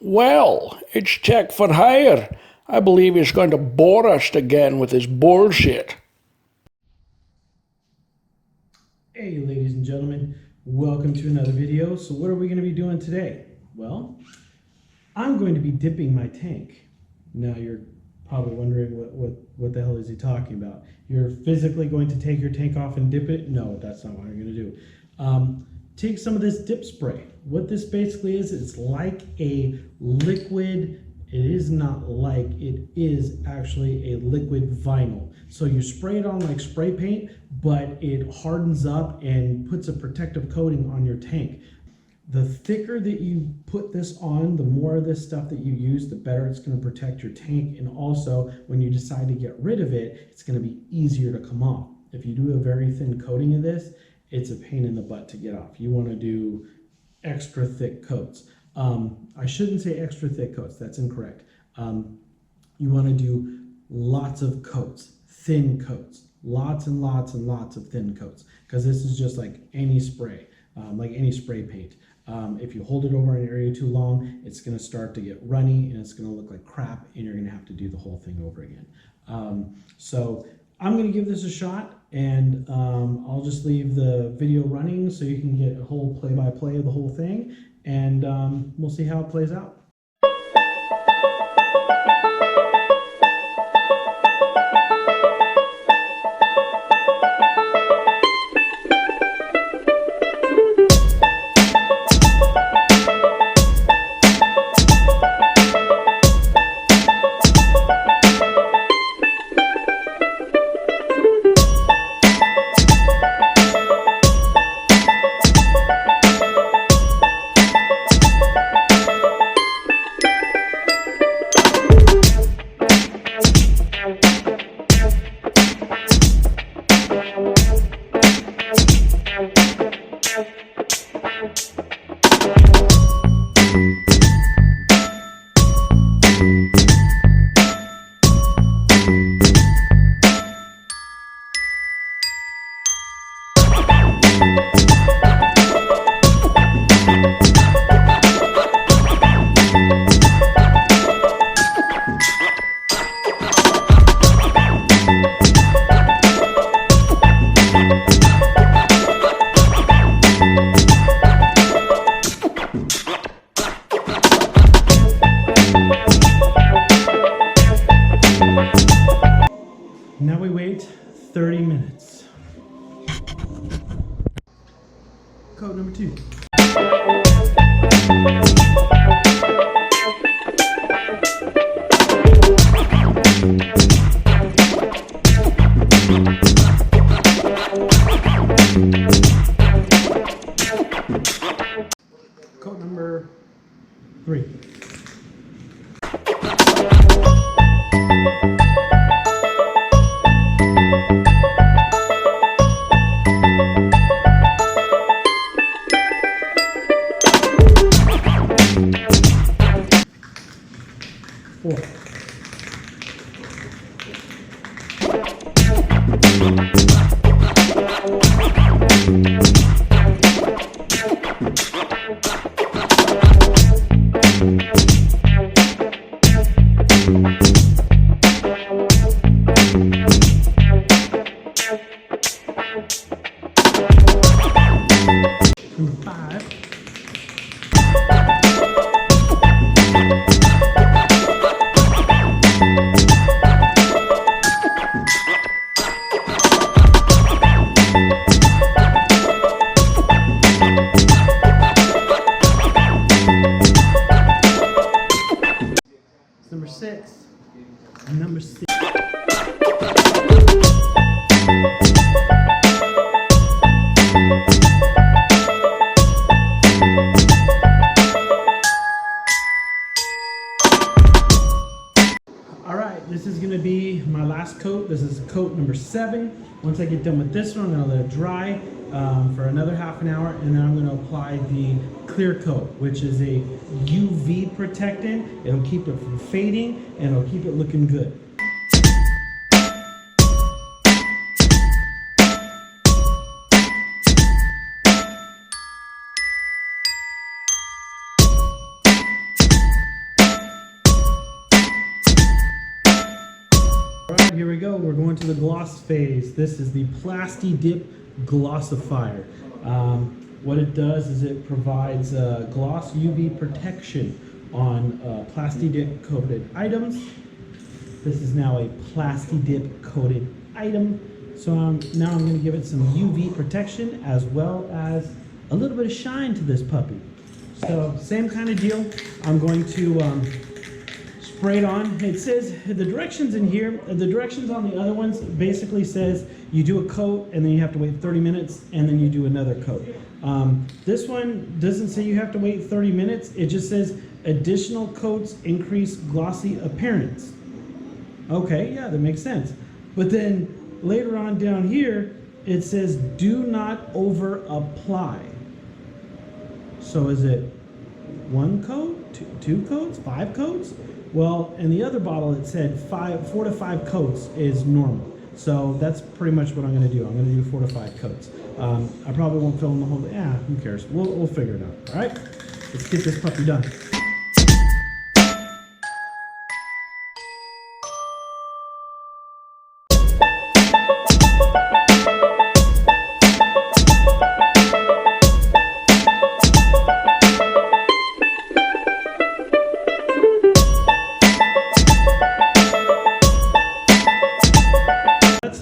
Well, it's Tech for Hire. I believe he's going to bore us again with his bullshit. Hey ladies and gentlemen, welcome to another video. So what are we going to be doing today? Well, I'm going to be dipping my tank. Now you're probably wondering what the hell is he talking about? You're physically going to take your tank off and dip it? No, that's not what I'm going to do. Take some of this dip spray. What this basically is, it's like a liquid. It is not like, it is actually a liquid vinyl. So you spray it on like spray paint, but it hardens up and puts a protective coating on your tank. The thicker that you put this on, the more of this stuff that you use, the better it's going to protect your tank. And also, when you decide to get rid of it, it's going to be easier to come off. If you do a very thin coating of this, it's a pain in the butt to get off. You want to do extra thick coats. I shouldn't say extra thick coats, that's incorrect. You want to do lots of coats, thin coats, lots and lots and lots of thin coats, because this is just like any spray, like any spray paint. If you hold it over an area too long, it's going to start to get runny and it's going to look like crap, and you're going to have to do the whole thing over again. So I'm going to give this a shot, and I'll just leave the video running so you can get a whole play-by-play of the whole thing, and we'll see how it plays out. Now we wait 30 minutes. Code number 2. Code number 3. Number 6. Number 6. Alright, this is going to be my last coat. This is coat number 7. Once I get done with this one, I'm going to let it dry for another half an hour, and then I'm going to apply the clear coat, which is a UV protectant. It'll keep it from fading, and it'll keep it looking good. All right, here we go. We're going to the gloss phase. This is the Plasti-Dip glossifier. What it does is it provides gloss UV protection on Plasti-Dip coated items. This is now a Plasti-Dip coated item. So now I'm going to give it some UV protection as well as a little bit of shine to this puppy. So same kind of deal. I'm going to spray it on. It says the directions in here, the directions on the other ones basically says you do a coat and then you have to wait 30 minutes and then you do another coat. This one doesn't say you have to wait 30 minutes. It just says additional coats increase glossy appearance. Okay, yeah, that makes sense. But then later on down here, it says do not over apply. So is it one coat, two coats, 5 coats? Well, in the other bottle it said 4 to 5 coats is normal. So that's pretty much what I'm going to do. I'm going to do 4 to 5 coats. I probably won't film the whole, who cares? We'll figure it out. All right, let's get this puppy done.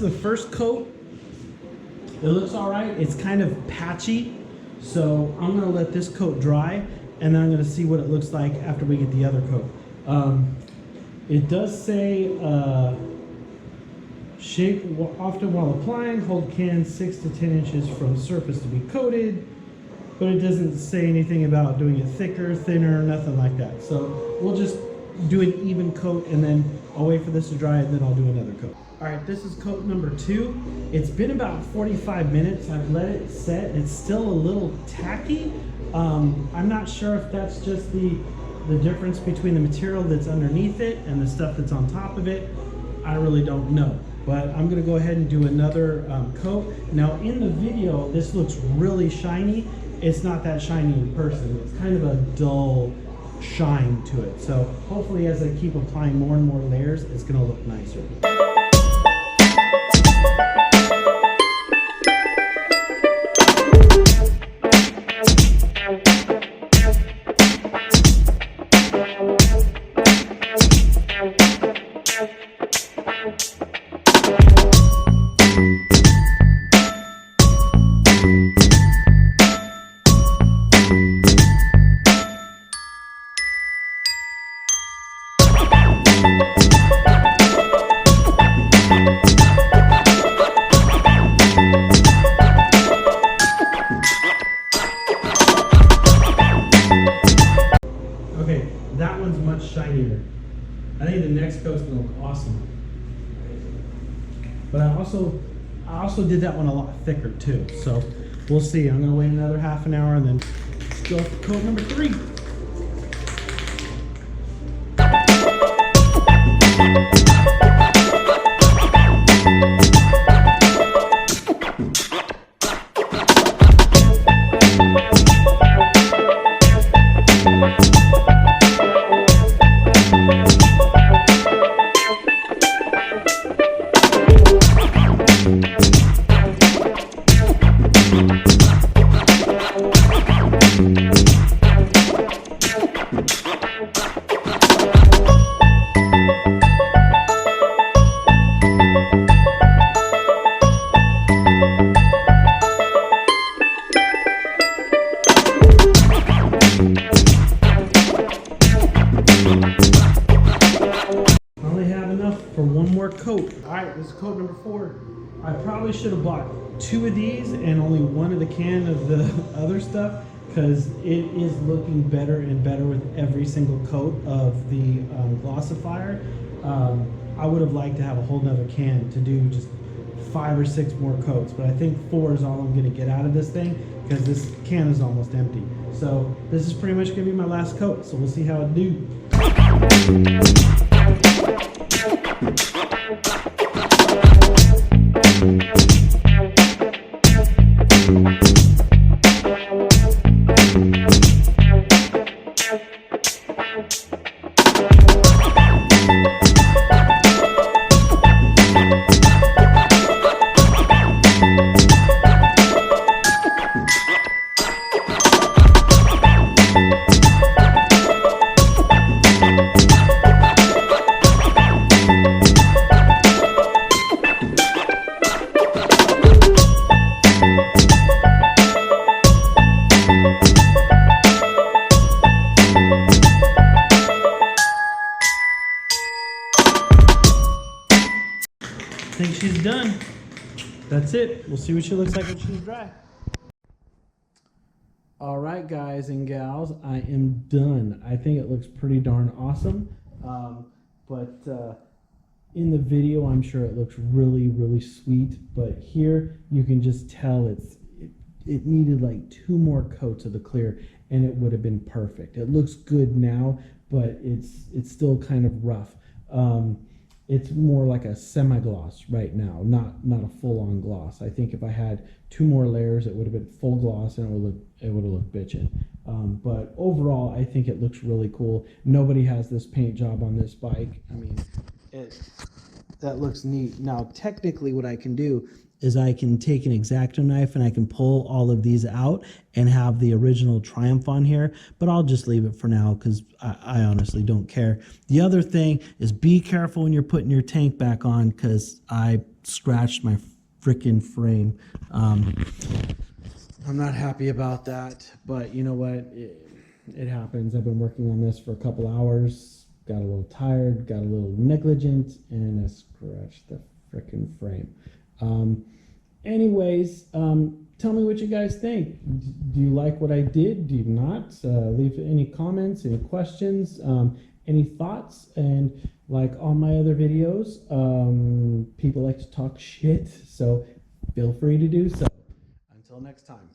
The first coat, it looks all right. It's kind of patchy, so I'm going to let this coat dry and then I'm going to see what it looks like after we get the other coat. It does say shake often while applying, hold can 6 to 10 inches from surface to be coated, but it doesn't say anything about doing it thicker, thinner, nothing like that. So we'll just do an even coat and then I'll wait for this to dry and then I'll do another coat. All right, this is coat number 2. It's been about 45 minutes. I've let it set. It's still a little tacky. I'm not sure if that's just the difference between the material that's underneath it and the stuff that's on top of it. I really don't know. But I'm gonna go ahead and do another coat. Now in the video, this looks really shiny. It's not that shiny in person. It's kind of a dull shine to it. So hopefully as I keep applying more and more layers, it's gonna look nicer. Okay, that one's much shinier. I think the next coat's gonna look awesome. But I also did that one a lot thicker too. So we'll see. I'm gonna wait another half an hour and then go for coat number 3. For one more coat. All right, this is coat number 4. I probably should have bought 2 of these and only 1 of the can of the other stuff because it is looking better and better with every single coat of the glossifier. I would have liked to have a whole nother can to do just 5 or 6 more coats, but I think 4 is all I'm going to get out of this thing because this can is almost empty. So this is pretty much going to be my last coat, so we'll see how it do. she's done. That's it. We'll see what she looks like when she's dry. All right, guys and gals, I am done. I think it looks pretty darn awesome. In the video, I'm sure it looks really, really sweet. But here, you can just tell it needed like 2 more coats of the clear, and it would have been perfect. It looks good now, but it's still kind of rough. It's more like a semi-gloss right now, not a full-on gloss. I think if I had 2 more layers, it would have been full gloss, and it would have looked bitchin'. But overall, I think it looks really cool. Nobody has this paint job on this bike. I mean, that looks neat. Now, technically, what I can do is I can take an X-Acto knife and I can pull all of these out and have the original Triumph on here, but I'll just leave it for now because I honestly don't care. The other thing is be careful when you're putting your tank back on, because I scratched my freaking frame. I'm not happy about that, but you know what? It happens. I've been working on this for a couple hours, got a little tired, got a little negligent, and I scratched the freaking frame. Anyways, tell me what you guys think. Do you like what I did? Do you not? Leave any comments, any questions, any thoughts. And like all my other videos, people like to talk shit, so feel free to do so. Until next time.